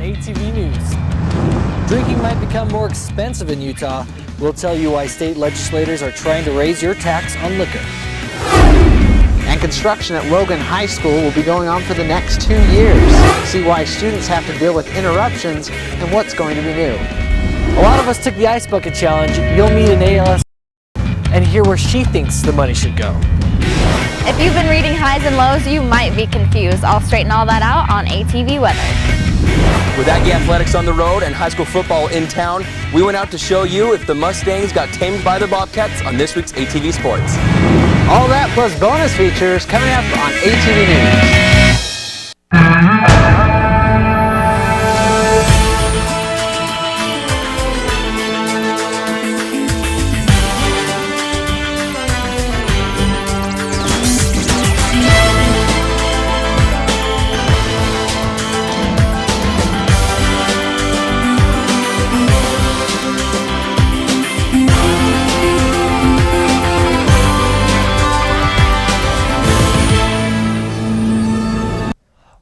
ATV News. Drinking might become more expensive in Utah. We'll tell you why state legislators are trying to raise your tax on liquor. And construction at Logan High School will be going on for the next 2 years. See why students have to deal with interruptions and what's going to be new. A lot of us took the Ice Bucket Challenge. You'll meet an ALS and hear where she thinks the money should go. If you've been reading highs and lows, you might be confused. I'll straighten all that out on ATV Weather. With Aggie athletics on the road and high school football in town, we went out to show you if the Mustangs got tamed by the Bobcats on this week's ATV Sports. All that plus bonus features coming up on ATV News.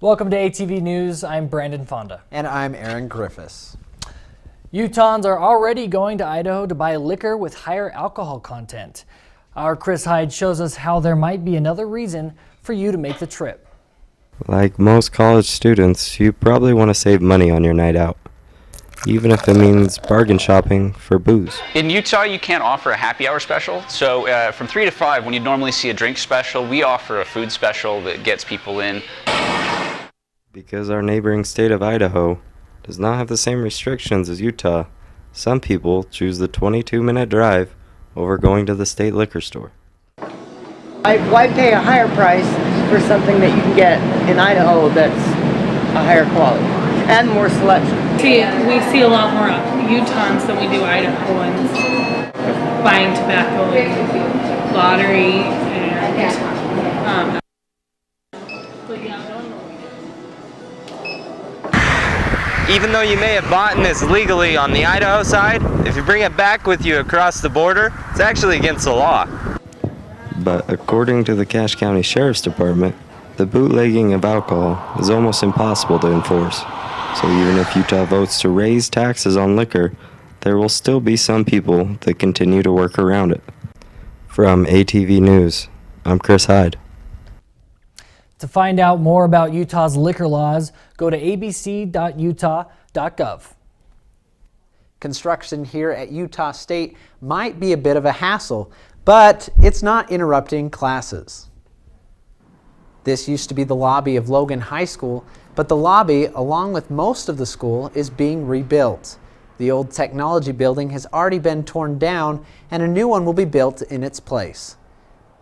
Welcome to ATV News. I'm Brandon Fonda. And I'm Aaron Griffiths. Utahns are already going to Idaho to buy liquor with higher alcohol content. Our Chris Hyde shows us how there might be another reason for you to make the trip. Like most college students, you probably want to save money on your night out, even if it means bargain shopping for booze. In Utah, you can't offer a happy hour special, so from 3 to 5, when you'd normally see a drink special, we offer a food special that gets people in. Because our neighboring state of Idaho does not have the same restrictions as Utah, some people choose the 22-minute drive over going to the state liquor store. Why pay a higher price for something that you can get in Idaho that's a higher quality and more selection? We see a lot more Utahns than we do Idahoans buying tobacco and lottery and Even though you may have bought this legally on the Idaho side, if you bring it back with you across the border, it's actually against the law. But according to the Cache County Sheriff's Department, the bootlegging of alcohol is almost impossible to enforce. So even if Utah votes to raise taxes on liquor, there will still be some people that continue to work around it. From ATV News, I'm Chris Hyde. To find out more about Utah's liquor laws, go to abc.utah.gov. Construction here at Utah State might be a bit of a hassle, but it's not interrupting classes. This used to be the lobby of Logan High School, but the lobby, along with most of the school, is being rebuilt. The old technology building has already been torn down, and a new one will be built in its place.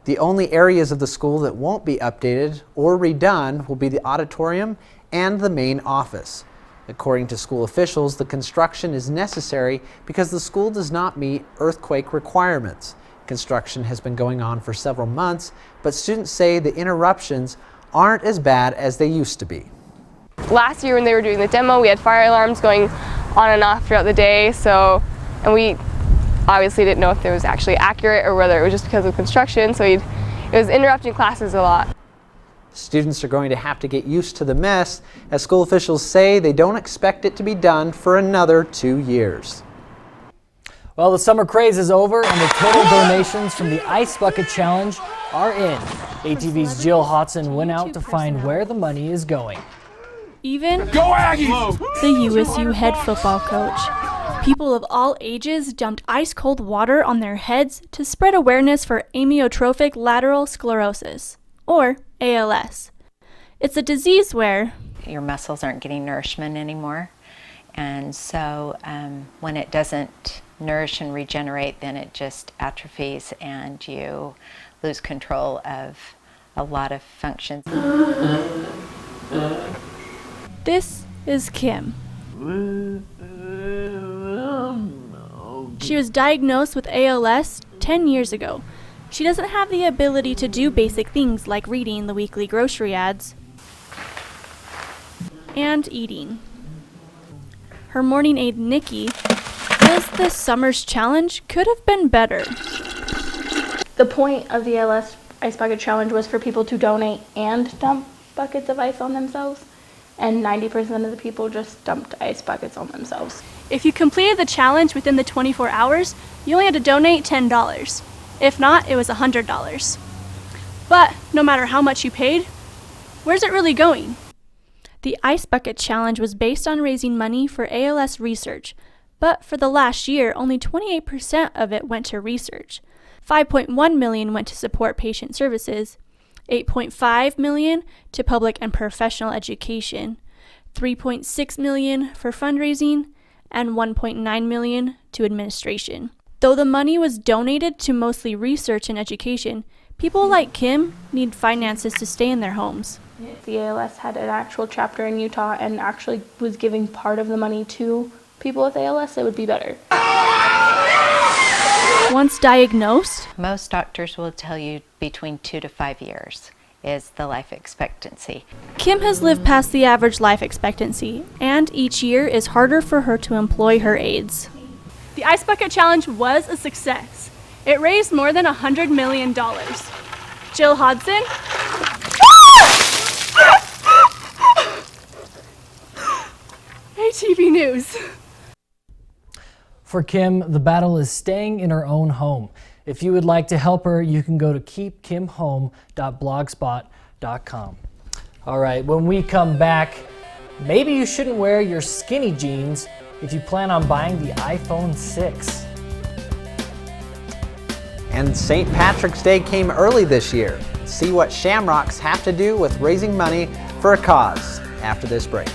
The only areas of the school that won't be updated or redone will be the auditorium and the main office. According to school officials, the construction is necessary because the school does not meet earthquake requirements. Construction has been going on for several months, but students say the interruptions aren't as bad as they used to be. Last year when they were doing the demo, we had fire alarms going on and off throughout the day, and we obviously didn't know if it was actually accurate or whether it was just because of construction, so it was interrupting classes a lot. Students are going to have to get used to the mess, as school officials say they don't expect it to be done for another 2 years. Well, the summer craze is over and the total donations from the Ice Bucket Challenge are in. ATV's Jill Hodson went out to find where the money is going. Even Go Aggies! The USU head football coach. People of all ages dumped ice-cold water on their heads to spread awareness for amyotrophic lateral sclerosis, or ALS. It's a disease where your muscles aren't getting nourishment anymore, and so when it doesn't nourish and regenerate, then it just atrophies and you lose control of a lot of functions. This is Kim. She was diagnosed with ALS 10 years ago. She doesn't have the ability to do basic things like reading the weekly grocery ads and eating. Her morning aide, Nikki, says this summer's challenge could have been better. The point of the ALS Ice Bucket Challenge was for people to donate and dump buckets of ice on themselves. and 90% of the people just dumped ice buckets on themselves. If you completed the challenge within the 24 hours, you only had to donate $10. If not, it was $100. But no matter how much you paid, where's it really going? The Ice Bucket Challenge was based on raising money for ALS research, but for the last year, only 28% of it went to research. $5.1 million went to support patient services, $8.5 million to public and professional education, $3.6 million for fundraising, and $1.9 million to administration. Though the money was donated to mostly research and education, people like Kim need finances to stay in their homes. If the ALS had an actual chapter in Utah and actually was giving part of the money to people with ALS, it would be better. Once diagnosed, most doctors will tell you between 2 to 5 years is the life expectancy. Kim has lived past the average life expectancy, and each year is harder for her to employ her aides. The Ice Bucket Challenge was a success. It raised more than $100 million. Jill Hodson. ATV News. For Kim, the battle is staying in her own home. If you would like to help her, you can go to keepkimhome.blogspot.com. All right, when we come back, maybe you shouldn't wear your skinny jeans if you plan on buying the iPhone 6. And St. Patrick's Day came early this year. See what Shamrocks have to do with raising money for a cause after this break.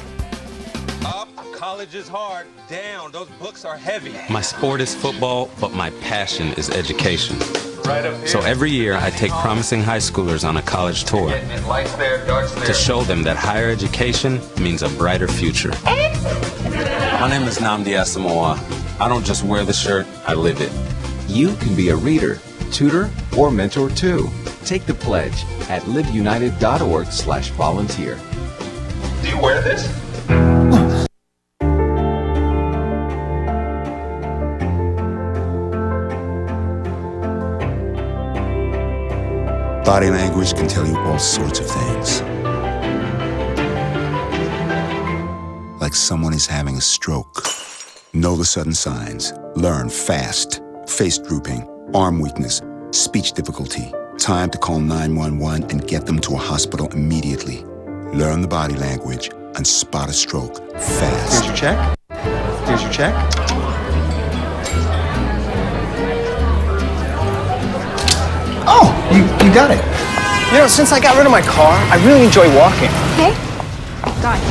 Up, college is hard. Down, those books are heavy. My sport is football, but my passion is education. Right up here. So every year I take promising high schoolers on a college tour Lights there, darts there. to show them that higher education means a brighter future. My name is Nnamdi Asamoah. I don't just wear the shirt, I live it. You can be a reader, tutor, or mentor too. Take the pledge at liveunited.org/volunteer. Do you wear this? Body language can tell you all sorts of things. Like someone is having a stroke. Know the sudden signs. Learn fast. Face drooping, arm weakness, speech difficulty. Time to call 911 and get them to a hospital immediately. Learn the body language and spot a stroke fast. Here's your check. Here's your check. Oh, you got it. You know, since I got rid of my car, I really enjoy walking. Okay. Got it.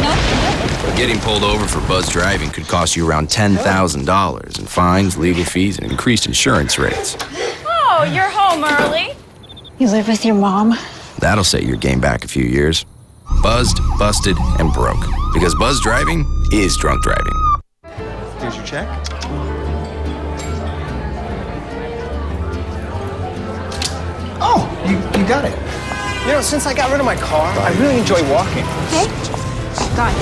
Getting pulled over for buzz driving could cost you around $10,000 in fines, legal fees, and increased insurance rates. Oh, you're home early. You live with your mom? That'll set your game back a few years. Buzzed, busted, and broke. Because buzz driving is drunk driving. Here's your check. Oh, you got it. You know, since I got rid of my car, I really enjoy walking. Okay. Got it.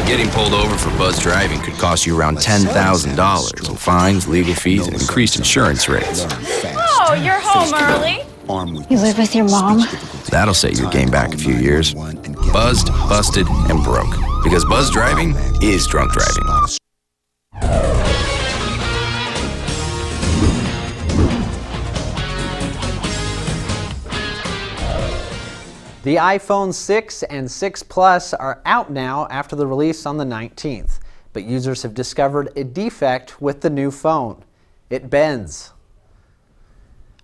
Getting pulled over for buzz driving could cost you around $10,000 in fines, legal fees, and increased insurance rates. Oh, you're home early. You live with your mom? That'll set your game back a few years. Buzzed, busted, and broke. Because buzz driving is drunk driving. The iPhone 6 and 6 Plus are out now after the release on the 19th, but users have discovered a defect with the new phone. It bends.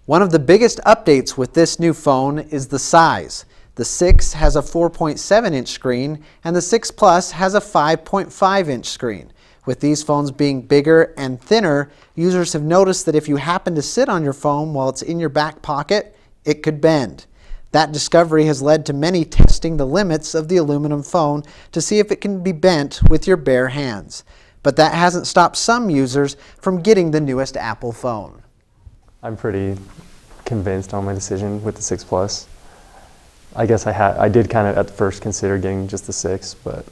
One of the biggest updates with this new phone is the size. The 6 has a 4.7-inch screen and the 6 Plus has a 5.5-inch screen. With these phones being bigger and thinner, users have noticed that if you happen to sit on your phone while it's in your back pocket, it could bend. That discovery has led to many testing the limits of the aluminum phone to see if it can be bent with your bare hands. But that hasn't stopped some users from getting the newest Apple phone. I'm pretty convinced on my decision with the 6 Plus. I guess I did kind of at first consider getting just the 6, but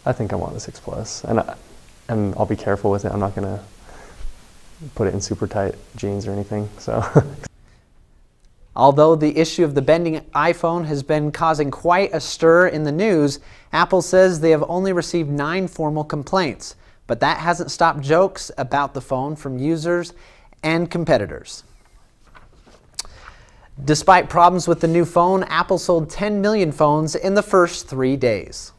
I think I want the 6 Plus. And I'll be careful with it. I'm not going to put it in super tight jeans or anything. So. Although the issue of the bending iPhone has been causing quite a stir in the news, Apple says they have only received 9 formal complaints. But that hasn't stopped jokes about the phone from users and competitors. Despite problems with the new phone, Apple sold 10 million phones in the first 3 days.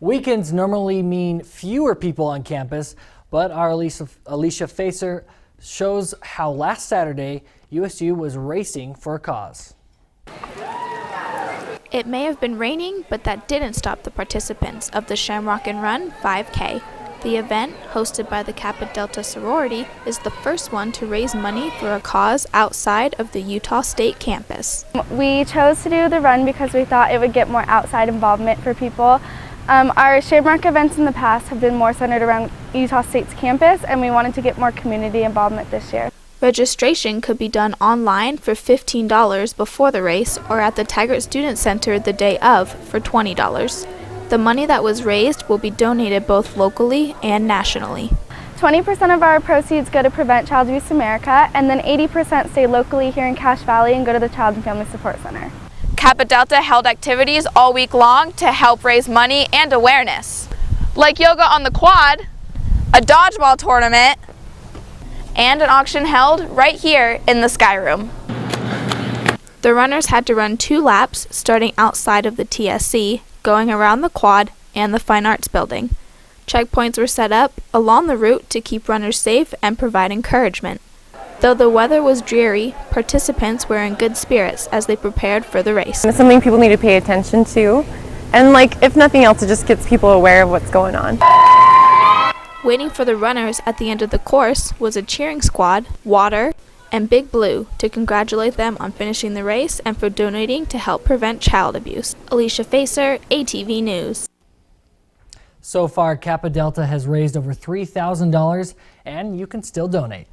Weekends normally mean fewer people on campus, but our Alicia Facer shows how last Saturday USU was racing for a cause. It may have been raining, but that didn't stop the participants of the Shamrock and Run 5K. The event, hosted by the Kappa Delta sorority, is the first one to raise money for a cause outside of the Utah State campus. We chose to do the run because we thought it would get more outside involvement for people. Our Shamrock events in the past have been more centered around Utah State's campus, and we wanted to get more community involvement this year. Registration could be done online for $15 before the race or at the Taggart Student Center the day of for $20. The money that was raised will be donated both locally and nationally. 20% of our proceeds go to Prevent Child Abuse America, and then 80% stay locally here in Cache Valley and go to the Child and Family Support Center. Kappa Delta held activities all week long to help raise money and awareness, like yoga on the quad, a dodgeball tournament, and an auction held right here in the Sky Room. The runners had to run 2 laps starting outside of the TSC, going around the quad and the Fine Arts Building. Checkpoints were set up along the route to keep runners safe and provide encouragement. Though the weather was dreary, participants were in good spirits as they prepared for the race. It's something people need to pay attention to, and if nothing else, it just gets people aware of what's going on. Waiting for the runners at the end of the course was a cheering squad, water, and Big Blue to congratulate them on finishing the race and for donating to help prevent child abuse. Alicia Facer, ATV News. So far, Kappa Delta has raised over $3,000, and you can still donate.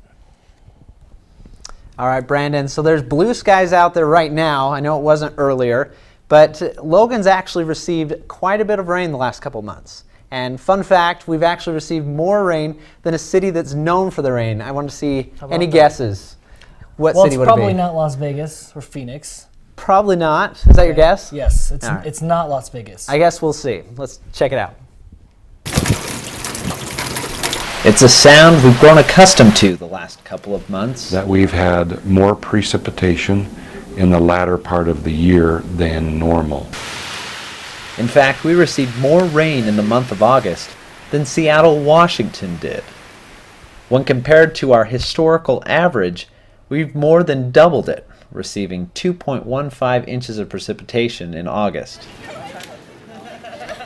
All right, Brandon, so there's blue skies out there right now. I know it wasn't earlier, but Logan's actually received quite a bit of rain the last couple months. And fun fact, we've actually received more rain than a city that's known for the rain. I want to see any guesses. What city would it be? Well, it's probably not Las Vegas or Phoenix. Probably not. Is that your guess? Yes, it's not Las Vegas. I guess we'll see. Let's check it out. It's a sound we've grown accustomed to the last couple of months. That we've had more precipitation in the latter part of the year than normal. In fact, we received more rain in the month of August than Seattle, Washington did. When compared to our historical average, we've more than doubled it, receiving 2.15 inches of precipitation in August.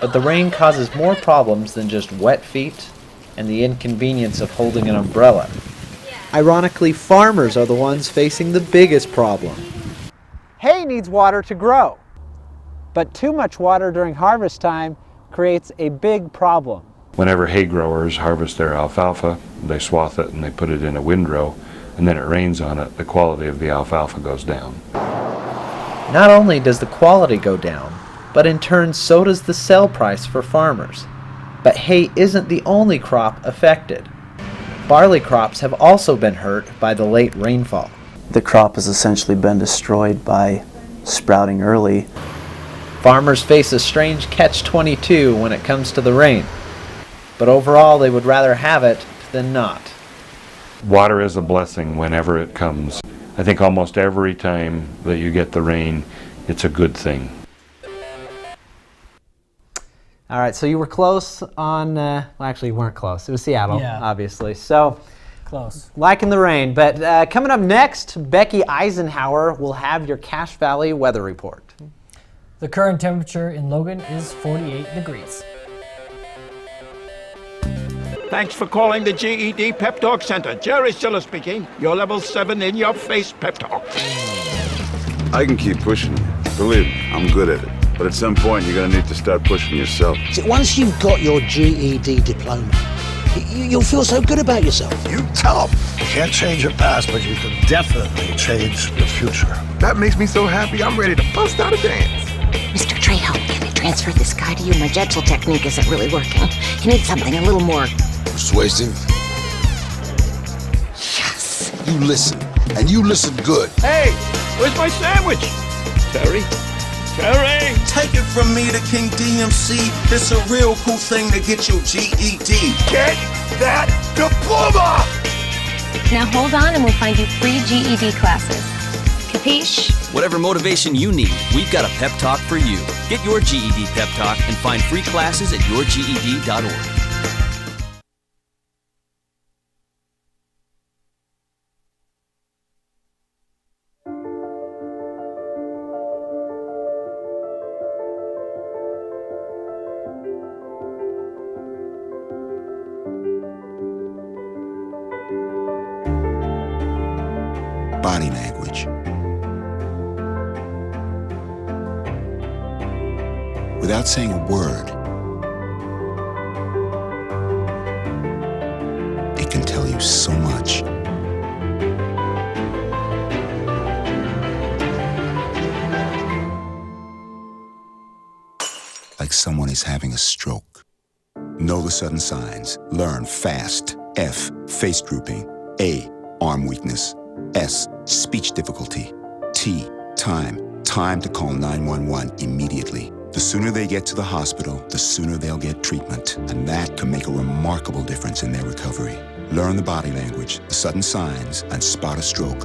But the rain causes more problems than just wet feet and the inconvenience of holding an umbrella. Ironically, farmers are the ones facing the biggest problem. Hay needs water to grow, but too much water during harvest time creates a big problem. Whenever hay growers harvest their alfalfa, they swath it and they put it in a windrow, and then it rains on it, the quality of the alfalfa goes down. Not only does the quality go down, but in turn so does the sell price for farmers. But hay isn't the only crop affected. Barley crops have also been hurt by the late rainfall. The crop has essentially been destroyed by sprouting early. Farmers face a strange catch-22 when it comes to the rain. But overall, they would rather have it than not. Water is a blessing whenever it comes. I think almost every time that you get the rain, it's a good thing. All right, so you were close on, well, actually you weren't close. It was Seattle, obviously. So close. Liking the rain. But coming up next, Becky Eisenhower will have your Cache Valley weather report. The current temperature in Logan is 48 degrees. Thanks for calling the GED Pep Talk Center. Jerry Siller speaking. Your level 7 in-your-face pep talk. I can keep pushing you. Believe me, I'm good at it. But at some point, you're going to need to start pushing yourself. See, once you've got your GED diploma, you'll feel so good about yourself. You tell them. You can't change your past, but you can definitely change your future. That makes me so happy, I'm ready to bust out a dance. Mr. Trejo, can I transfer this guy to you? My gentle technique isn't really working. You need something a little more persuasive. Yes. You listen. and you listen good. Hey, where's my sandwich? Terry? Terry! Take it from me, the King DMC. It's a real cool thing to get your GED. Get that diploma! Now hold on and we'll find you free GED classes. Capiche? Whatever motivation you need, we've got a pep talk for you. Get your GED pep talk and find free classes at yourged.org. Body language. Without saying a word, it can tell you so much. Like someone is having a stroke. Know the sudden signs. Learn fast. F, face drooping. A, arm weakness. S, speech difficulty. T, time to call 911 immediately. The sooner they get to the hospital, the sooner they'll get treatment, and that can make a remarkable difference in their recovery. Learn the body language, the sudden signs, and spot a stroke.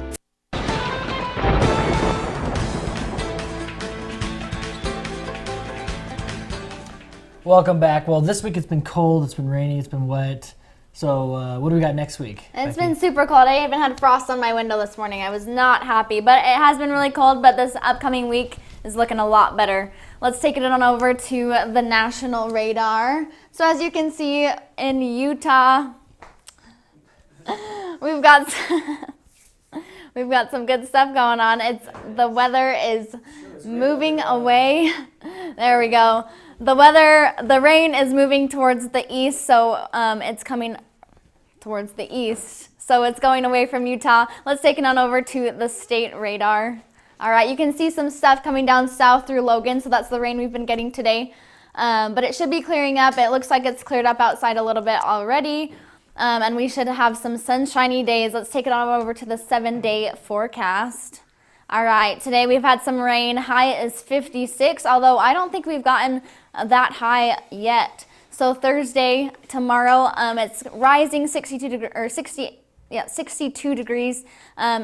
Welcome back. Well, this week it's been cold, it's been rainy, it's been wet. So what do we got next week? It's been super cold. I even had frost on my window this morning. I was not happy, but it has been really cold, but this upcoming week is looking a lot better. Let's take it on over to the national radar. So as you can see in Utah, we've got some good stuff going on. The weather is moving away. There we go. The rain is moving towards the east, so it's coming towards the east. So it's going away from Utah. Let's take it on over to the state radar. All right, you can see some stuff coming down south through Logan, so that's the rain we've been getting today. But it should be clearing up. It looks like it's cleared up outside a little bit already, and we should have some sunshiny days. Let's take it on over to the 7-day forecast. All right, today we've had some rain. High is 56, although I don't think we've gotten that high yet. So Thursday, tomorrow, it's rising 62 degrees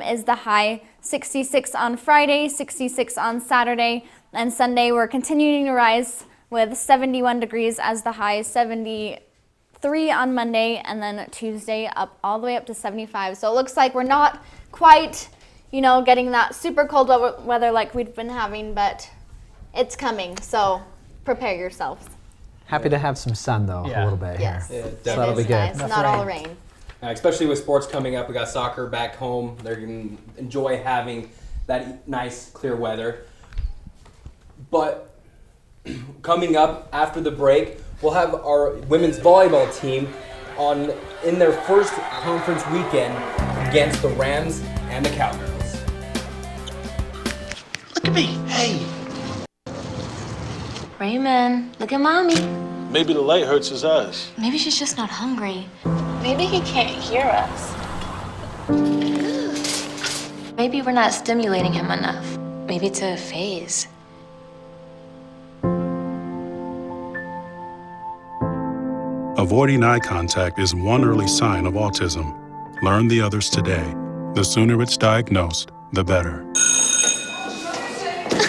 is the high. 66 on Friday, 66 on Saturday, and Sunday we're continuing to rise with 71 degrees as the high, 73 on Monday, and then Tuesday up all the way up to 75. So it looks like we're not quite, getting that super cold weather like we've been having, but it's coming, so prepare yourselves. Happy to have some sun, though, a little bit Yes. here. Yeah, So that'll be good. Nice. Not all rain. Especially with sports coming up, we got soccer back home. They're going to enjoy having that nice, clear weather. But coming up after the break, we'll have our women's volleyball team in their first conference weekend against the Rams and the Cowgirls. Look at me. Hey. Raymond, look at Mommy. Maybe the light hurts his eyes. Maybe she's just not hungry. Maybe he can't hear us. Maybe we're not stimulating him enough. Maybe it's a phase. Avoiding eye contact is one early sign of autism. Learn the others today. The sooner it's diagnosed, the better.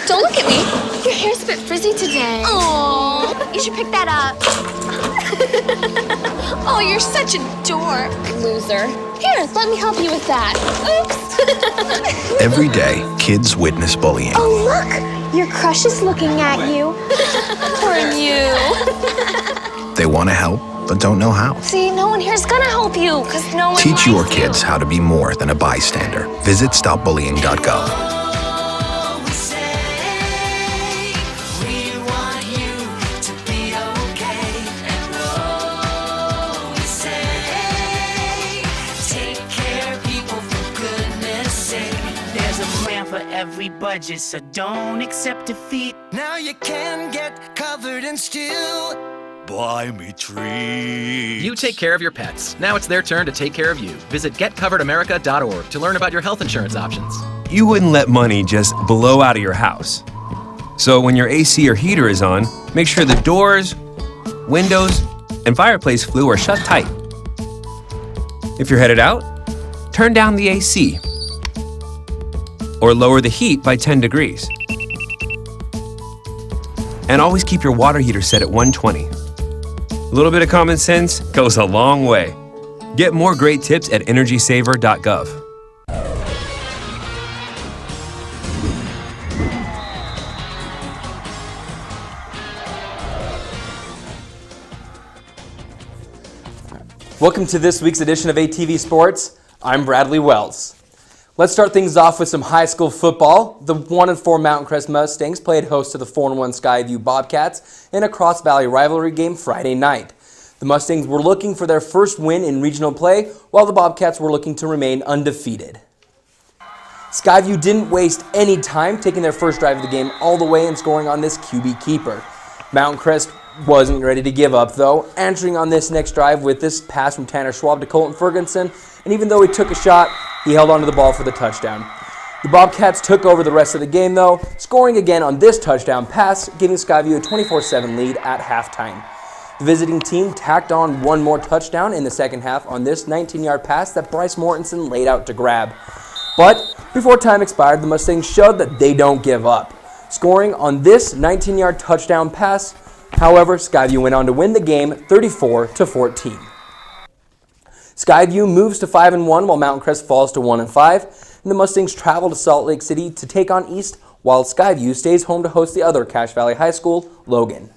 Don't look at me. Your hair's a bit frizzy today. Aww, you should pick that up. Oh, you're such a dork. Loser. Here, let me help you with that. Oops. Every day, kids witness bullying. Oh, look. Your crush is looking at you. Poor you. They want to help, but don't know how. See, no one here's gonna help you, because no one Teach likes your kids how to be more than a bystander. Visit stopbullying.gov. Every budget, so don't accept defeat. Now you can get covered and still buy me treats. You take care of your pets. Now it's their turn to take care of you. Visit getcoveredamerica.org to learn about your health insurance options. You wouldn't let money just blow out of your house. So when your AC or heater is on, make sure the doors, windows, and fireplace flue are shut tight. If you're headed out, turn down the AC or lower the heat by 10 degrees. And always keep your water heater set at 120. A little bit of common sense goes a long way. Get more great tips at energysaver.gov. Welcome to this week's edition of ATV Sports. I'm Bradley Wells. Let's start things off with some high school football. The 1-4 Mountain Crest Mustangs played host to the 4-1 Skyview Bobcats in a cross-valley rivalry game Friday night. The Mustangs were looking for their first win in regional play, while the Bobcats were looking to remain undefeated. Skyview didn't waste any time, taking their first drive of the game all the way and scoring on this QB keeper. Mountain Crest wasn't ready to give up, though, answering on this next drive with this pass from Tanner Schwab to Colton Ferguson, and even though he took a shot, he held onto the ball for the touchdown. The Bobcats took over the rest of the game, though, scoring again on this touchdown pass, giving Skyview a 24-7 lead at halftime. The visiting team tacked on one more touchdown in the second half on this 19-yard pass that Bryce Mortensen laid out to grab. But before time expired, the Mustangs showed that they don't give up, scoring on this 19-yard touchdown pass. However, Skyview went on to win the game 34-14. Skyview moves to 5-1 while Mountain Crest falls to 1-5, and the Mustangs travel to Salt Lake City to take on East, while Skyview stays home to host the other Cache Valley High School, Logan.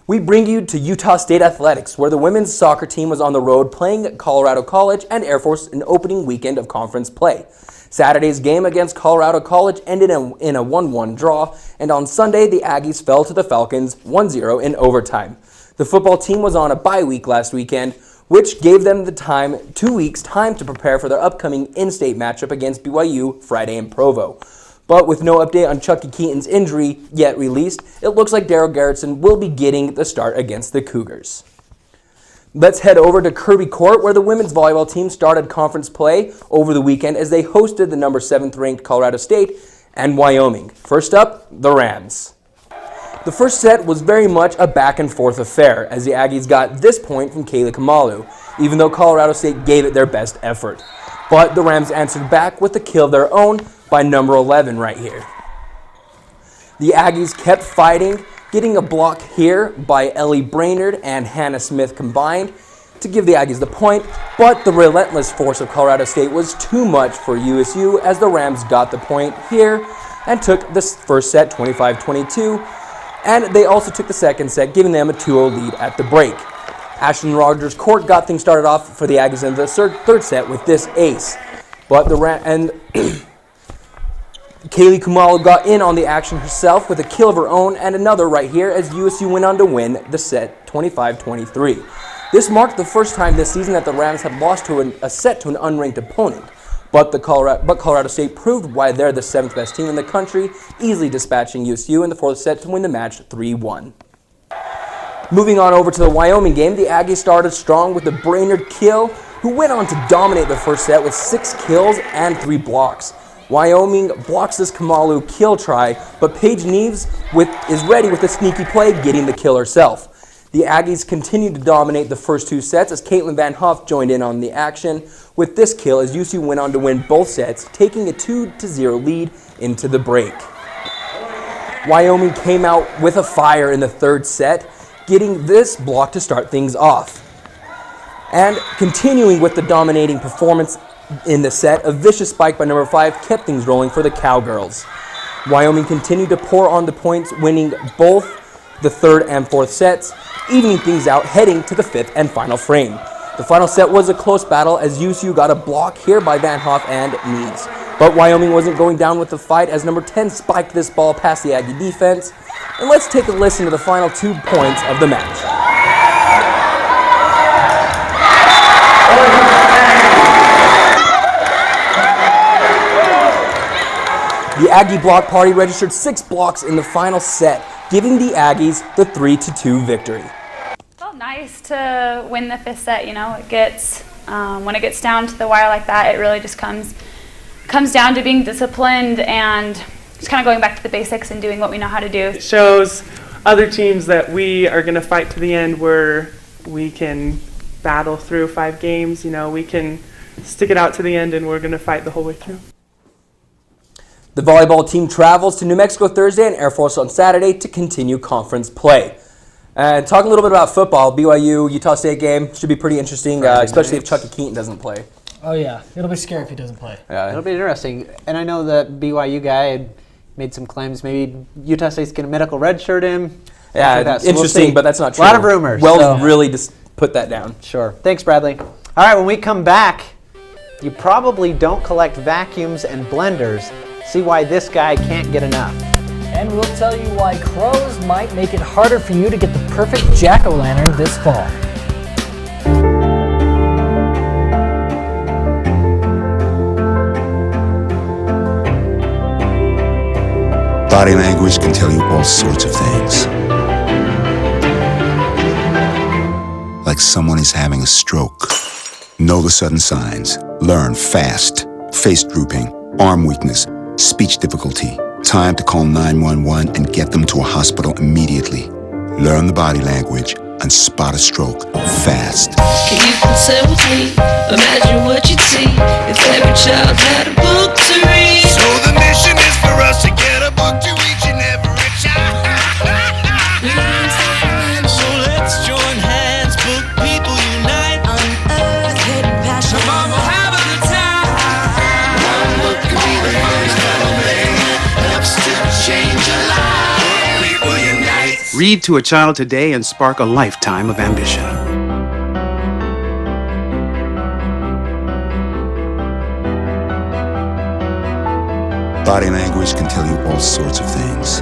We bring you to Utah State Athletics, where the women's soccer team was on the road playing at Colorado College and Air Force in opening weekend of conference play. Saturday's game against Colorado College ended in a 1-1 draw, and on Sunday, the Aggies fell to the Falcons 1-0 in overtime. The football team was on a bye week last weekend, which gave them 2 weeks time to prepare for their upcoming in-state matchup against BYU Friday in Provo. But with no update on Chucky Keaton's injury yet released, it looks like Daryl Garrettson will be getting the start against the Cougars. Let's head over to Kirby Court, where the women's volleyball team started conference play over the weekend as they hosted the number 7th ranked Colorado State and Wyoming. First up, the Rams. The first set was very much a back-and-forth affair, as the Aggies got this point from Kaylee Kamalu, even though Colorado State gave it their best effort. But the Rams answered back with a kill of their own by number 11 right here. The Aggies kept fighting, getting a block here by Ellie Brainerd and Hannah Smith combined to give the Aggies the point, but the relentless force of Colorado State was too much for USU as the Rams got the point here and took the first set 25-22, and they also took the second set, giving them a 2-0 lead at the break. Ashton Rogers Court got things started off for the Aggies in the third set with this ace, but Kaylee Kamalu got in on the action herself with a kill of her own and another right here as USU went on to win the set 25-23. This marked the first time this season that the Rams had lost to a set to an unranked opponent, but Colorado State proved why they're the 7th best team in the country, easily dispatching USU in the fourth set to win the match 3-1. Moving on over to the Wyoming game, the Aggies started strong with the Brainerd kill, who went on to dominate the first set with 6 kills and 3 blocks. Wyoming blocks this Kamalu kill try, but Paige Neves is ready with a sneaky play, getting the kill herself. The Aggies continued to dominate the first 2 sets as Caitlin Van Hoff joined in on the action with this kill as USU went on to win both sets, taking a 2-0 lead into the break. Wyoming came out with a fire in the third set, getting this block to start things off. And continuing with the dominating performance in the set, a vicious spike by number 5 kept things rolling for the Cowgirls. Wyoming continued to pour on the points, winning both the third and fourth sets, evening things out heading to the 5th and final frame. The final set was a close battle as USU got a block here by Van Hoff and Neves. But Wyoming wasn't going down with the fight as number 10 spiked this ball past the Aggie defense. And let's take a listen to the final 2 points of the match. The Aggie block party registered 6 blocks in the final set, giving the Aggies the 3-2 victory. nice to win the fifth set. You know, it gets when it gets down to the wire like that, it really just comes down to being disciplined and just kind of going back to the basics and doing what we know how to do. It shows other teams that we are going to fight to the end, where we can battle through 5 games. You know, we can stick it out to the end, and we're going to fight the whole way through. The volleyball team travels to New Mexico Thursday and Air Force on Saturday to continue conference play. And talking a little bit about football, BYU, Utah State game should be pretty interesting, especially if Chucky Keaton doesn't play. Oh yeah, it'll be scary if he doesn't play. Yeah. It'll be interesting. And I know that BYU guy had made some claims. Maybe Utah State's going to medical redshirt him. Yeah, So interesting, but that's not true. A lot of rumors. Wells really just put that down. Sure. Thanks, Bradley. All right, when we come back, you probably don't collect vacuums and blenders. See why this guy can't get enough. And we'll tell you why crows might make it harder for you to get the perfect jack-o'-lantern this fall. Body language can tell you all sorts of things. Like someone is having a stroke. Know the sudden signs. Learn fast. Face drooping, arm weakness, speech difficulty. Time to call 911 and get them to a hospital immediately. Learn the body language and spot a stroke fast. Can you consent with me? Imagine what you'd see if every child had a book to read. So the mission is for us to get a book to each and every child. So let's join hands, book people unite, unearth hidden passion. Come on, we'll have a good time. One book can be the first thing helps to change a life. Book people unite. Read to a child today and spark a lifetime of ambition. Body language can tell you all sorts of things.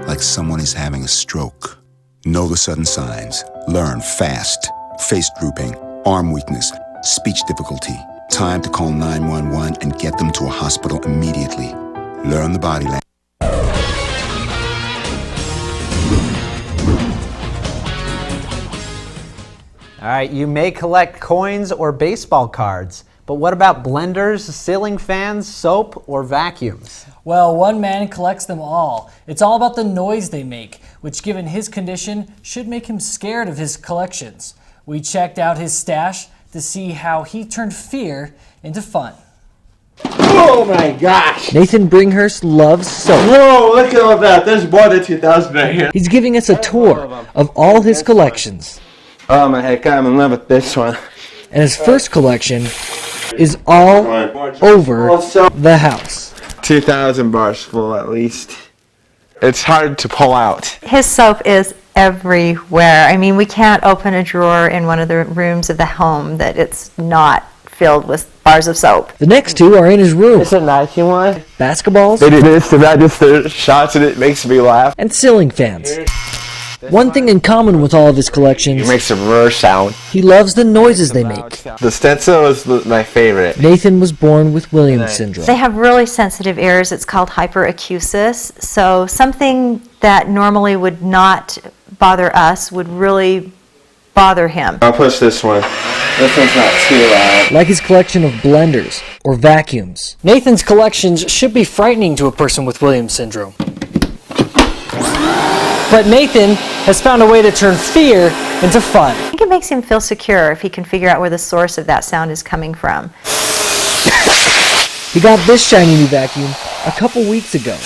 Like someone is having a stroke. Know the sudden signs. Learn fast. Face drooping, arm weakness, speech difficulty. Time to call 911 and get them to a hospital immediately. Learn the body language. All right, you may collect coins or baseball cards, but what about blenders, ceiling fans, soap, or vacuums? Well, one man collects them all. It's all about the noise they make, which given his condition should make him scared of his collections. We checked out his stash to see how he turned fear into fun. Oh my gosh! Nathan Bringhurst loves soap. Whoa, look at all that. There's more than 2,000 right here. He's giving us a tour of all his collections. Oh my heck, I'm in love with this one. And his first collection is all over the house. 2,000 bars full at least. It's hard to pull out. His soap is everywhere. I mean, we can't open a drawer in one of the rooms of the home that it's not filled with bars of soap. The next two are in his room. It's a Nike one. Basketballs. They do this to register shots and it makes me laugh. And ceiling fans. One thing in common with all of his collections, It makes a rrr sound. he loves the noises they make. The stencil is my favorite. Nathan was born with Williams syndrome. They have really sensitive ears. It's called hyperacusis. So something that normally would not bother us would really bother him. I'll push this one. This one's not too loud. Like his collection of blenders or vacuums. Nathan's collections should be frightening to a person with Williams syndrome. But Nathan has found a way to turn fear into fun. I think it makes him feel secure if he can figure out where the source of that sound is coming from. He got this shiny new vacuum a couple weeks ago.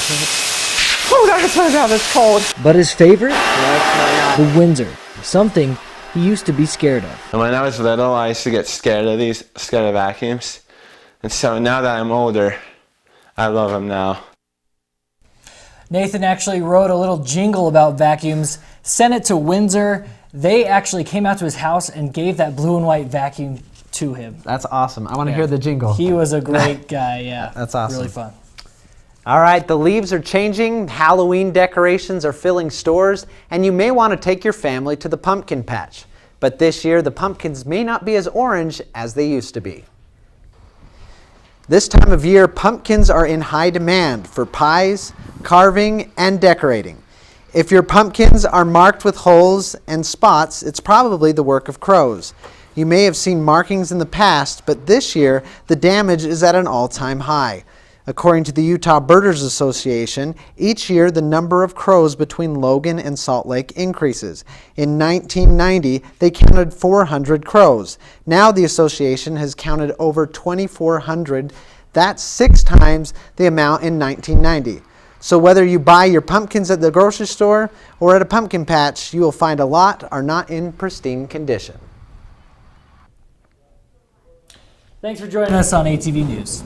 Oh God, it's my God, it's cold. But his favorite? The Windsor. Something he used to be scared of. And when I was little, I used to get scared of vacuums. And so now that I'm older, I love them now. Nathan actually wrote a little jingle about vacuums, sent it to Windsor. They actually came out to his house and gave that blue and white vacuum to him. That's awesome. I want to hear the jingle. He was a great guy, yeah. That's awesome. Really fun. All right, the leaves are changing, Halloween decorations are filling stores, and you may want to take your family to the pumpkin patch. But this year, the pumpkins may not be as orange as they used to be. This time of year, pumpkins are in high demand for pies, carving, and decorating. If your pumpkins are marked with holes and spots, it's probably the work of crows. You may have seen markings in the past, but this year the damage is at an all-time high. According to the Utah Birders Association, each year the number of crows between Logan and Salt Lake increases. In 1990, they counted 400 crows. Now the association has counted over 2,400. That's 6 times the amount in 1990. So whether you buy your pumpkins at the grocery store or at a pumpkin patch, you will find a lot are not in pristine condition. Thanks for joining us on ATV News.